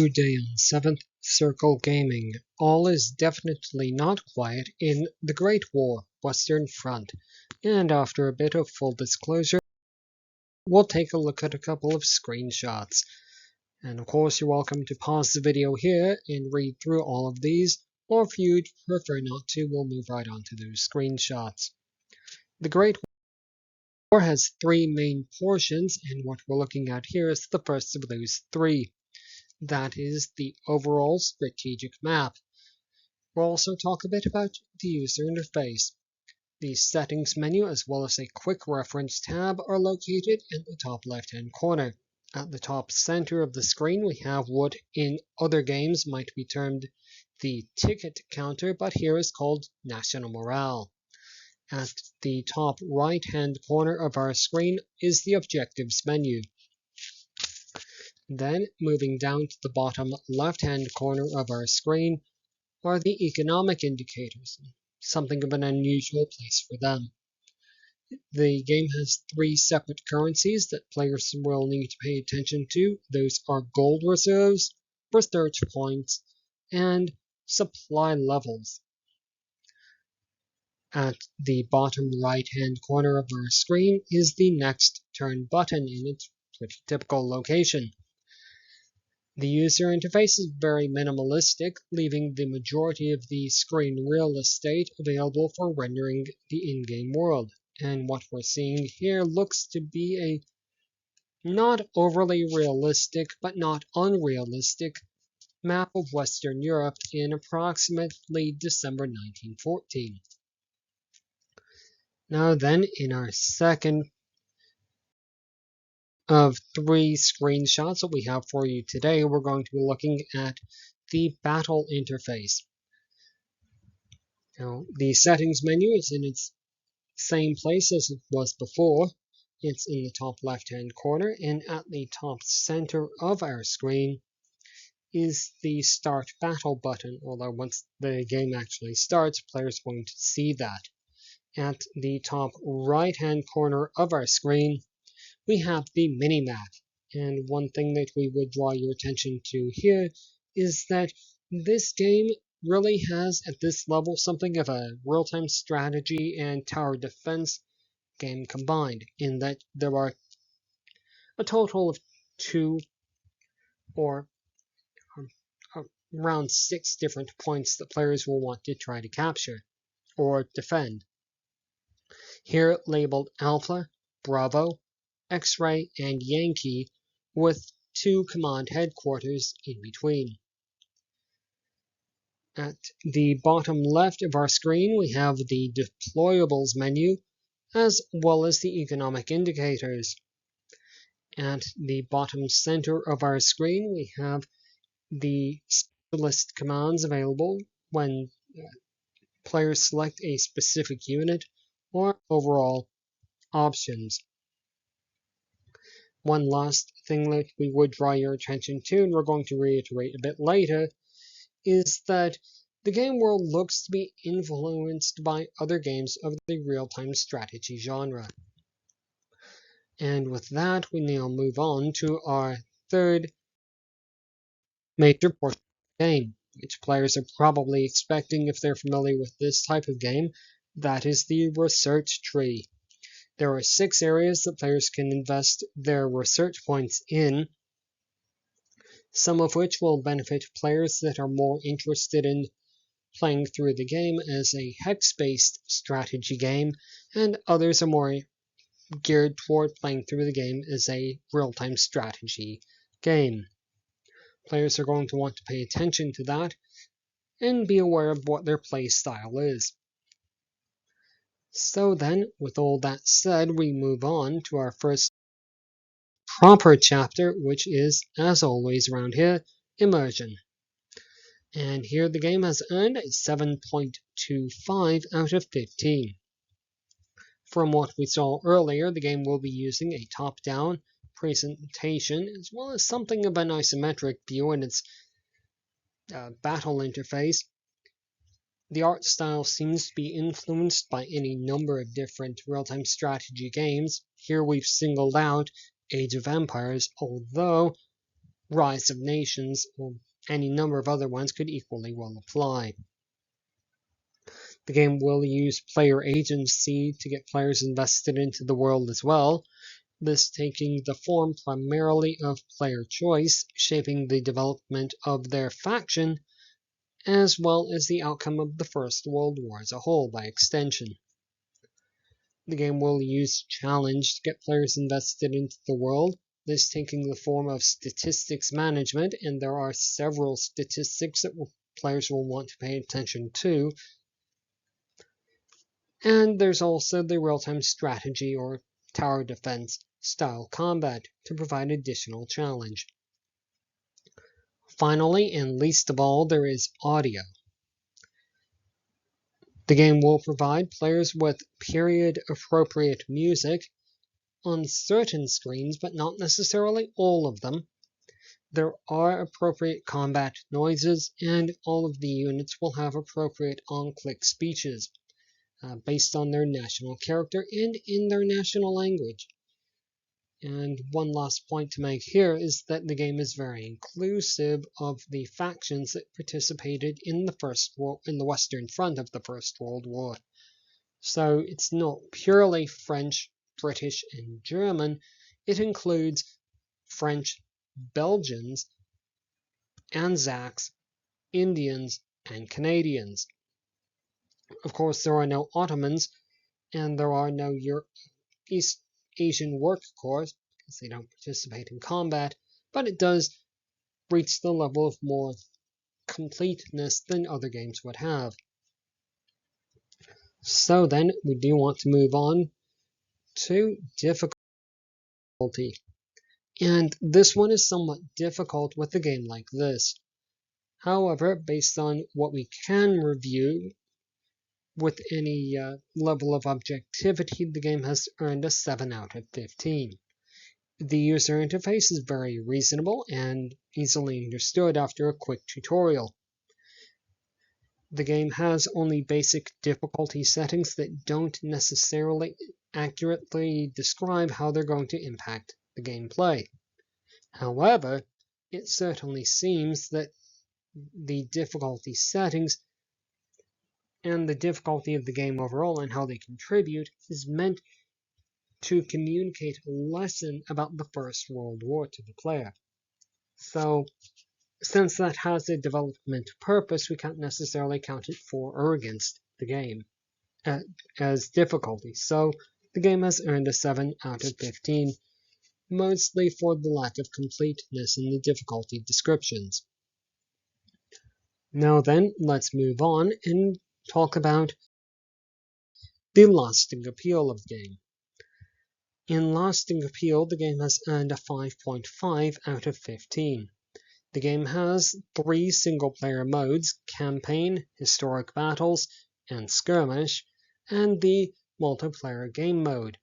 Today on 7th Circle Gaming, all is definitely not quiet in the Great War Western Front, and after a bit of full disclosure, we'll take a look at a couple of screenshots. And of course, you're welcome to pause the video here and read through all of these, or if you'd prefer not to, we'll move right on to those screenshots. The Great War has three main portions, and what we're looking at here is the first of those three. That is the overall strategic map. We'll also talk a bit about the user interface. The settings menu as well as a quick reference tab are located in the top left-hand corner. At the top center of the screen we have what in other games might be termed the ticket counter, but here is called national morale. At the top right-hand corner of our screen is the objectives menu. Then, moving down to the bottom left-hand corner of our screen are the economic indicators, something of an unusual place for them. The game has three separate currencies that players will need to pay attention to. Those are gold reserves, research points, and supply levels. At the bottom right-hand corner of our screen is the Next Turn button in its pretty typical location. The user interface is very minimalistic, leaving the majority of the screen real estate available for rendering the in-game world. And what we're seeing here looks to be a not overly realistic, but not unrealistic map of Western Europe in approximately December 1914. Now then, in our second of three screenshots that we have for you today, we're going to be looking at the battle interface. Now, the settings menu is in its same place as it was before. It's in the top left-hand corner, and at the top center of our screen is the Start Battle button, although once the game actually starts, players won't see that. At the top right-hand corner of our screen, we have the mini-map, and one thing that we would draw your attention to here is that this game really has at this level something of a real-time strategy and tower defense game combined, in that there are a total of two or around 6 different points that players will want to try to capture or defend. Here labeled Alpha, Bravo, X-Ray, and Yankee, with 2 command headquarters in between. At the bottom left of our screen, we have the Deployables menu, as well as the economic indicators. At the bottom center of our screen, we have the specialist commands available when players select a specific unit or overall options. One last thing that we would draw your attention to, and we're going to reiterate a bit later, is that the game world looks to be influenced by other games of the real-time strategy genre. And with that, we now move on to our third major portion of the game, which players are probably expecting if they're familiar with this type of game. That is the research tree. There are 6 areas that players can invest their research points in, some of which will benefit players that are more interested in playing through the game as a hex-based strategy game, and others are more geared toward playing through the game as a real-time strategy game. Players are going to want to pay attention to that and be aware of what their play style is. So then, with all that said, we move on to our first proper chapter, which is, as always around here, Immersion. And here the game has earned a 7.25 out of 15. From what we saw earlier, the game will be using a top-down presentation, as well as something of an isometric view in its battle interface. The art style seems to be influenced by any number of different real-time strategy games. Here we've singled out Age of Empires, although Rise of Nations, or any number of other ones could equally well apply. The game will use player agency to get players invested into the world as well, this taking the form primarily of player choice, shaping the development of their faction, as well as the outcome of the First World War as a whole by extension. The game will use challenge to get players invested into the world, this taking the form of statistics management, and there are several statistics that players will want to pay attention to. And there's also the real-time strategy or tower defense style combat to provide additional challenge. Finally, and least of all, there is audio. The game will provide players with period-appropriate music on certain screens, but not necessarily all of them. There are appropriate combat noises, and all of the units will have appropriate on-click speeches based on their national character and in their national language. And one last point to make here is that the game is very inclusive of the factions that participated in the Western Front of the First World War. So it's not purely French, British, and German. It includes French, Belgians, Anzacs, Indians, and Canadians. Of course, there are no Ottomans, and there are no East Asian Work Corps, because they don't participate in combat, but it does reach the level of more completeness than other games would have. So then, we do want to move on to difficulty. And this one is somewhat difficult with a game like this. However, based on what we can review, with any level of objectivity, the game has earned a 7 out of 15. The user interface is very reasonable and easily understood after a quick tutorial. The game has only basic difficulty settings that don't necessarily accurately describe how they're going to impact the gameplay. However, it certainly seems that the difficulty settings and the difficulty of the game overall and how they contribute is meant to communicate a lesson about the First World War to the player. So, since that has a development purpose, we can't necessarily count it for or against the game as difficulty. So, the game has earned a 7 out of 15, mostly for the lack of completeness in the difficulty descriptions. Now then, let's move on and talk about the lasting appeal of the game. In lasting appeal, the game has earned a 5.5 out of 15. The game has 3 single-player modes: Campaign, Historic Battles, and Skirmish, and the Multiplayer Game Mode.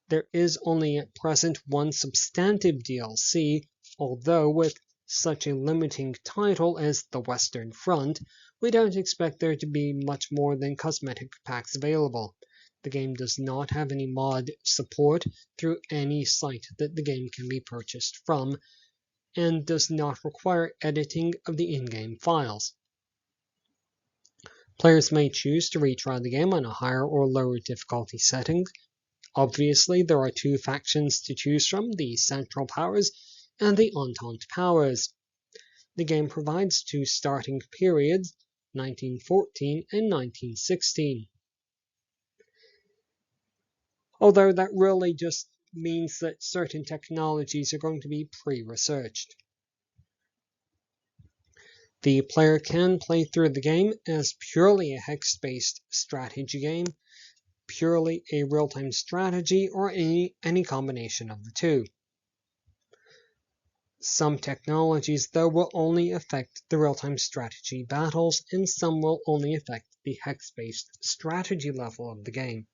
There is only at present one substantive DLC, although with such a limiting title as the Western Front, we don't expect there to be much more than cosmetic packs available. The game does not have any mod support through any site that the game can be purchased from, and does not require editing of the in-game files. Players may choose to retry the game on a higher or lower difficulty setting. Obviously, there are 2 factions to choose from, the Central Powers and the Entente Powers. The game provides 2 starting periods, 1914 and 1916. Although that really just means that certain technologies are going to be pre-researched. The player can play through the game as purely a hex-based strategy game, purely a real-time strategy, or any combination of the 2. Some technologies, though, will only affect the real-time strategy battles, and some will only affect the hex-based strategy level of the game.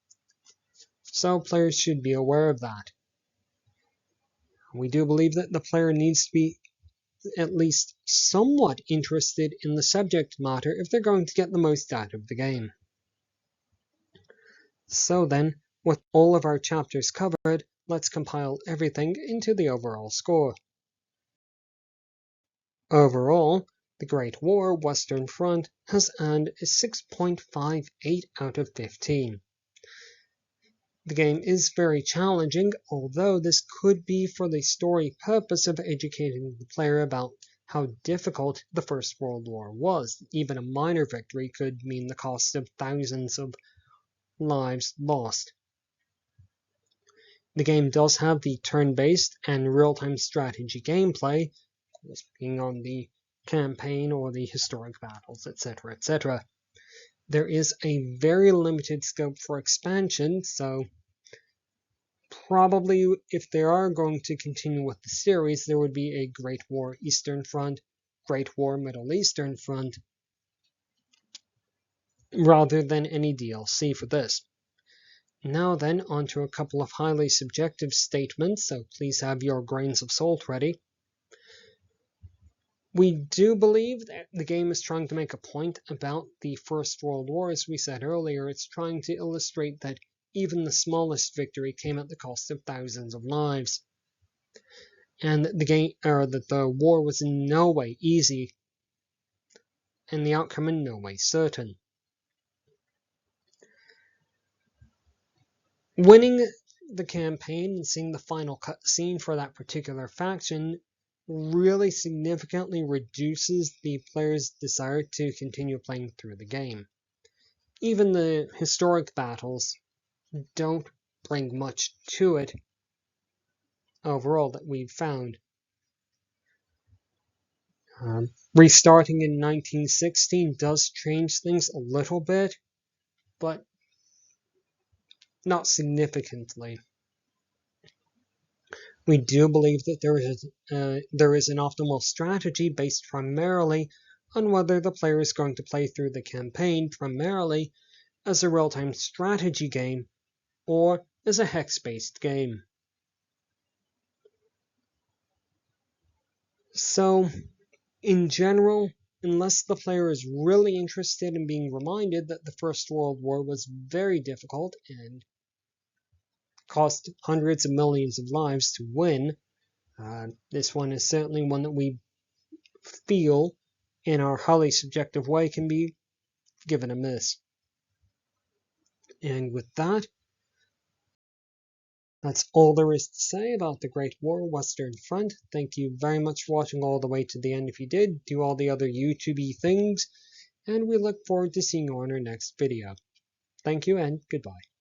So players should be aware of that. We do believe that the player needs to be at least somewhat interested in the subject matter if they're going to get the most out of the game. So then, with all of our chapters covered, let's compile everything into the overall score. Overall, the Great War Western Front has earned a 6.58 out of 15. The game is very challenging, although this could be for the story purpose of educating the player about how difficult the First World War was. Even a minor victory could mean the cost of thousands of lives lost. The game does have the turn-based and real-time strategy gameplay, of course being on the campaign or the historic battles, etc., etc. There is a very limited scope for expansion, so probably if they are going to continue with the series, there would be a Great War Eastern Front, Great War Middle Eastern Front, rather than any DLC for this. Now then, on to a couple of highly subjective statements, so please have your grains of salt ready. We do believe that the game is trying to make a point about the First World War. As we said earlier, it's trying to illustrate that even the smallest victory came at the cost of thousands of lives. And that the war was in no way easy, and the outcome in no way certain. Winning the campaign and seeing the final cutscene for that particular faction really significantly reduces the player's desire to continue playing through the game. Even the historic battles don't bring much to it overall that we've found. Restarting in 1916 does change things a little bit, but not significantly. We do believe that there is an optimal strategy based primarily on whether the player is going to play through the campaign primarily as a real-time strategy game or as a hex-based game. So, in general, unless the player is really interested in being reminded that the First World War was very difficult and cost hundreds of millions of lives to win, this one is certainly one that we feel in our highly subjective way can be given a miss. And with that, that's all there is to say about the Great War Western Front. Thank you very much for watching all the way to the end. If you did, do all the other YouTube-y things, and we look forward to seeing you on our next video. Thank you and goodbye.